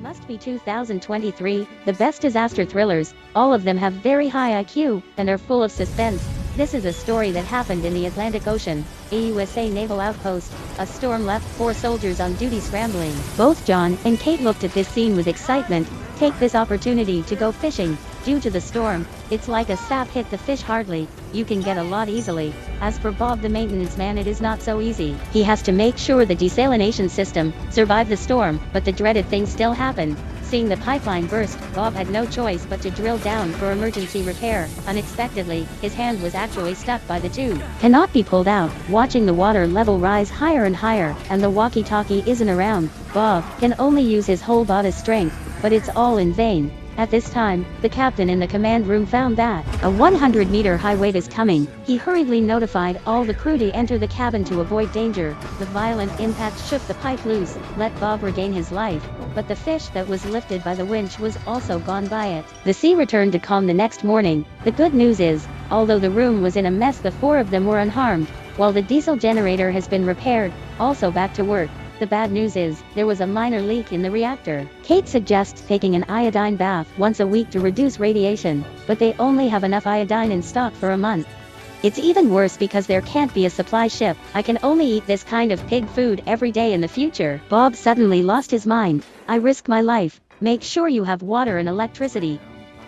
Must be 2023, the best disaster thrillers. All of them have very high IQ and are full of suspense. This is a story that happened in the Atlantic Ocean, a USA naval outpost. A storm left 4 soldiers on duty scrambling. Both John and Kate looked at this scene with excitement. Take this opportunity to go fishing. Due to the storm, it's like a sap hit the fish hardly. You can get a lot easily. As for Bob the maintenance man, it is not so easy. He has to make sure the desalination system survived the storm, but the dreaded thing still happened. Seeing the pipeline burst, Bob had no choice but to drill down for emergency repair. Unexpectedly, his hand was actually stuck by the tube. Cannot be pulled out. Watching the water level rise higher and higher, and the walkie-talkie isn't around, Bob can only use his whole body's strength, but it's all in vain. At this time, the captain in the command room found that a 100-meter high wave is coming. He hurriedly notified all the crew to enter the cabin to avoid danger. The violent impact shook the pipe loose, let Bob regain his life, but the fish that was lifted by the winch was also gone by it. The sea returned to calm the next morning. The good news is, although the room was in a mess, the 4 of them were unharmed, while the diesel generator has been repaired, also back to work. The bad news is, there was a minor leak in the reactor. Kate suggests taking an iodine bath once a week to reduce radiation, but they only have enough iodine in stock for a month. It's even worse because there can't be a supply ship. I can only eat this kind of pig food every day in the future. Bob suddenly lost his mind. I risk my life. Make sure you have water and electricity.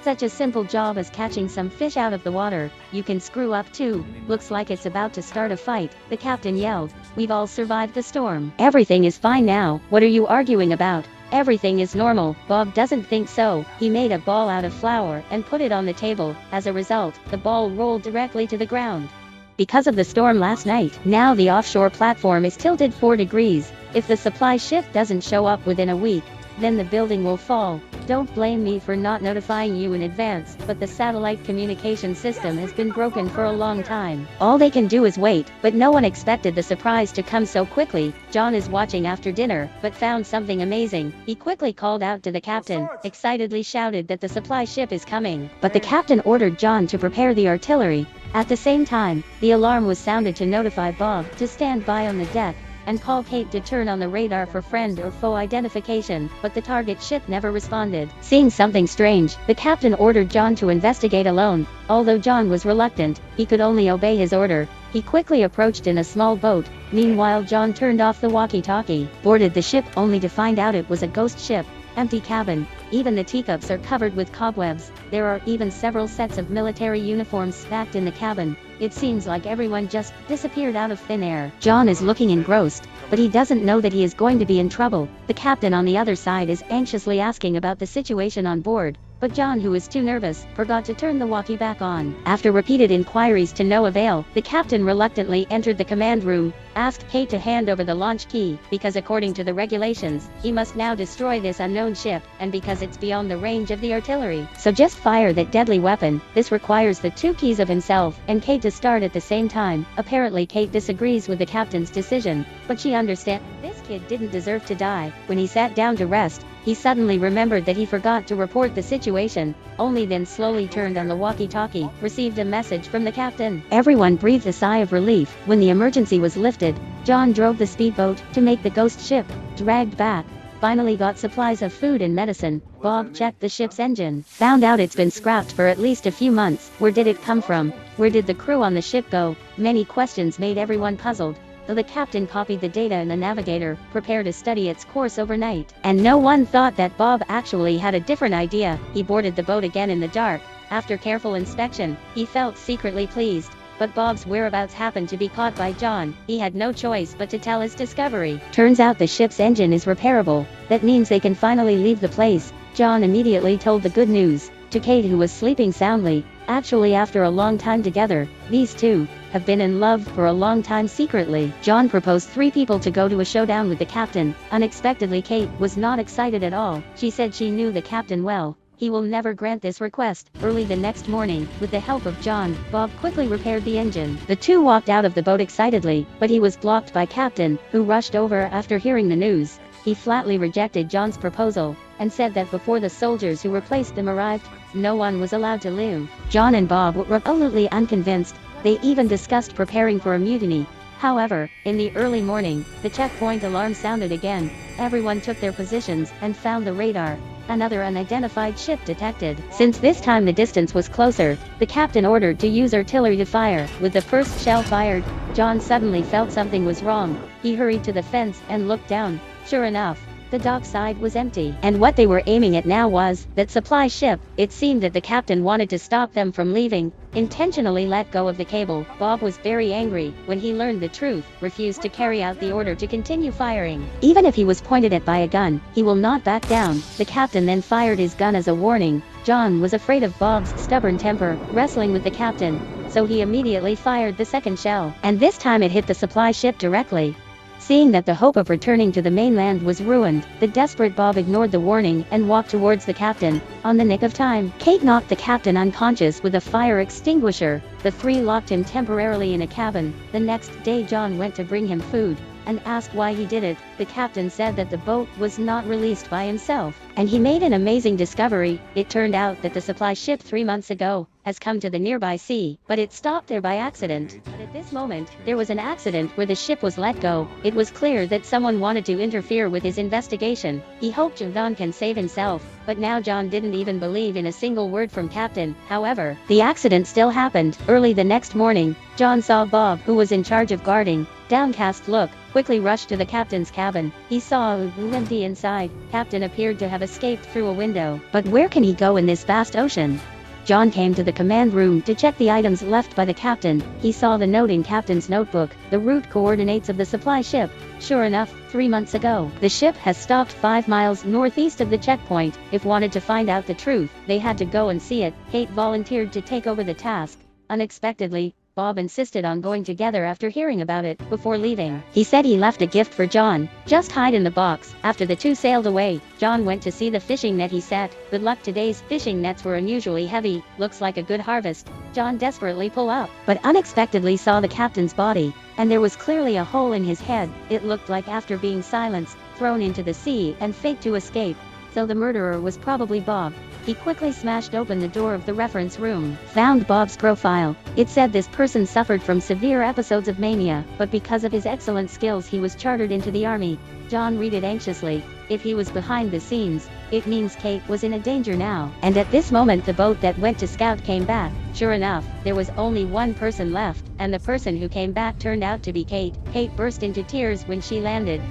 Such a simple job as catching some fish out of the water. You can screw up too. Looks like it's about to start a fight, the captain yelled. We've all survived the storm. Everything is fine now. What are you arguing about? Everything is normal. Bob doesn't think so. He made a ball out of flour and put it on the table. As a result, the ball rolled directly to the ground. Because of the storm last night, now the offshore platform is tilted 4 degrees. If the supply ship doesn't show up within a week, then the building will fall. Don't blame me for not notifying you in advance, but the satellite communication system has been broken for a long time. All they can do is wait, but no one expected the surprise to come so quickly. John is watching after dinner, but found something amazing. He quickly called out to the captain, excitedly shouted that the supply ship is coming. But the captain ordered John to prepare the artillery. At the same time, the alarm was sounded to notify Bob to stand by on the deck, and call Kate to turn on the radar for friend or foe identification, but the target ship never responded. Seeing something strange, the captain ordered John to investigate alone. Although John was reluctant, he could only obey his order. He quickly approached in a small boat. Meanwhile, John turned off the walkie-talkie, boarded the ship only to find out it was a ghost ship. Empty cabin. Even the teacups are covered with cobwebs. There are even several sets of military uniforms stacked in the cabin. It seems like everyone just disappeared out of thin air. John is looking engrossed, but he doesn't know that he is going to be in trouble. The captain on the other side is anxiously asking about the situation on board, but John, who is too nervous, forgot to turn the walkie back on. After repeated inquiries to no avail, the captain reluctantly entered the command room, asked Kate to hand over the launch key, because according to the regulations, he must now destroy this unknown ship, and because it's beyond the range of the artillery. So just fire that deadly weapon. This requires the 2 keys of himself and Kate to start at the same time. Apparently Kate disagrees with the captain's decision, but she understands this kid didn't deserve to die. When he sat down to rest, he suddenly remembered that he forgot to report the situation, only then slowly turned on the walkie-talkie, received a message from the captain. Everyone breathed a sigh of relief. When the emergency was lifted, John drove the speedboat to make the ghost ship, dragged back, finally got supplies of food and medicine. Bob checked the ship's engine, found out it's been scrapped for at least a few months. Where did it come from? Where did the crew on the ship go? Many questions made everyone puzzled. Though the captain copied the data in the navigator, prepared to study its course overnight. And no one thought that Bob actually had a different idea. He boarded the boat again in the dark. After careful inspection, he felt secretly pleased. But Bob's whereabouts happened to be caught by John. He had no choice but to tell his discovery. Turns out the ship's engine is repairable. That means they can finally leave the place. John immediately told the good news to Kate, who was sleeping soundly. Actually, after a long time together, these two have been in love for a long time secretly. John proposed 3 people to go to a showdown with the captain. Unexpectedly, Kate was not excited at all. She said she knew the captain well. He will never grant this request. Early the next morning, with the help of John, Bob quickly repaired the engine. The 2 walked out of the boat excitedly, but he was blocked by Captain, who rushed over after hearing the news. He flatly rejected John's proposal, and said that before the soldiers who replaced them arrived, no one was allowed to live. John and Bob were absolutely unconvinced. They even discussed preparing for a mutiny. However, in the early morning, the checkpoint alarm sounded again, everyone took their positions and found the radar. Another unidentified ship detected. Since this time the distance was closer, the captain ordered to use artillery to fire. With the first shell fired, John suddenly felt something was wrong. He hurried to the fence and looked down. Sure enough, the dock side was empty. And what they were aiming at now was that supply ship. It seemed that the captain wanted to stop them from leaving, intentionally let go of the cable. Bob was very angry when he learned the truth, refused to carry out the order to continue firing. Even if he was pointed at by a gun, he will not back down. The captain then fired his gun as a warning. John was afraid of Bob's stubborn temper, wrestling with the captain, so he immediately fired the second shell. And this time it hit the supply ship directly. Seeing that the hope of returning to the mainland was ruined, the desperate Bob ignored the warning and walked towards the captain. On the nick of time, Kate knocked the captain unconscious with a fire extinguisher. The three locked him temporarily in a cabin. The next day John went to bring him food and asked why he did it. The captain said that the boat was not released by himself, and he made an amazing discovery. It turned out that the supply ship 3 months ago has come to the nearby sea, but it stopped there by accident. But at this moment, there was an accident where the ship was let go. It was clear that someone wanted to interfere with his investigation. He hoped John can save himself, but now John didn't even believe in a single word from Captain. However, the accident still happened. Early the next morning, John saw Bob, who was in charge of guarding, downcast look, quickly rushed to the captain's cabin. He saw it empty inside. Captain appeared to have escaped through a window. But where can he go in this vast ocean? John came to the command room to check the items left by the captain. He saw the note in Captain's notebook, the route coordinates of the supply ship. Sure enough, 3 months ago, the ship has stopped 5 miles northeast of the checkpoint. If wanted to find out the truth, they had to go and see it. Kate volunteered to take over the task. Unexpectedly, Bob insisted on going together after hearing about it. Before leaving, he said he left a gift for John. Just hide in the box. After the two sailed away, John went to see the fishing net he set. Good luck, today's fishing nets were unusually heavy. Looks like a good harvest. John desperately pulled up, but unexpectedly saw the captain's body, and there was clearly a hole in his head. It looked like after being silenced, thrown into the sea, and faked to escape. So the murderer was probably Bob. He quickly smashed open the door of the reference room, found Bob's profile. It said this person suffered from severe episodes of mania, but because of his excellent skills he was chartered into the army. John read it anxiously. If he was behind the scenes, it means Kate was in a danger now. And at this moment the boat that went to scout came back. Sure enough, there was only one person left, and the person who came back turned out to be Kate. Kate burst into tears when she landed.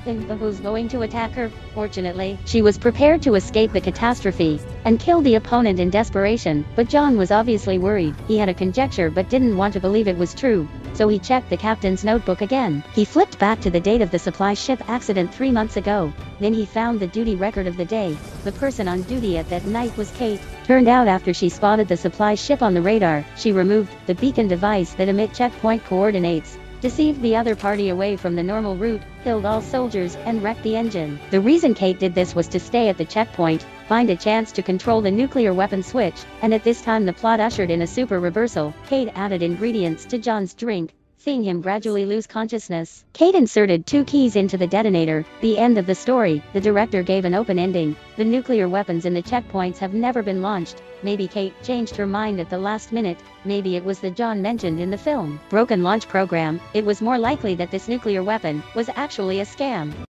Who's going to attack her? Fortunately, she was prepared to escape the catastrophe and kill the opponent in desperation, but John was obviously worried. He had a conjecture but didn't want to believe it was true, so he checked the captain's notebook again. He flipped back to the date of the supply ship accident 3 months ago. Then he found the duty record of the day. The person on duty at that night was Kate. Turned out after she spotted the supply ship on the radar, she removed the beacon device that emit checkpoint coordinates, deceived the other party away from the normal route, killed all soldiers, and wrecked the engine. The reason Kate did this was to stay at the checkpoint, find a chance to control the nuclear weapon switch, and at this time the plot ushered in a super reversal. Kate added ingredients to John's drink, seeing him gradually lose consciousness. Kate inserted 2 keys into the detonator. The end of the story. The director gave an open ending. The nuclear weapons in the checkpoints have never been launched. Maybe Kate changed her mind at the last minute. Maybe it was the John mentioned in the film broken launch program. It was more likely that this nuclear weapon was actually a scam.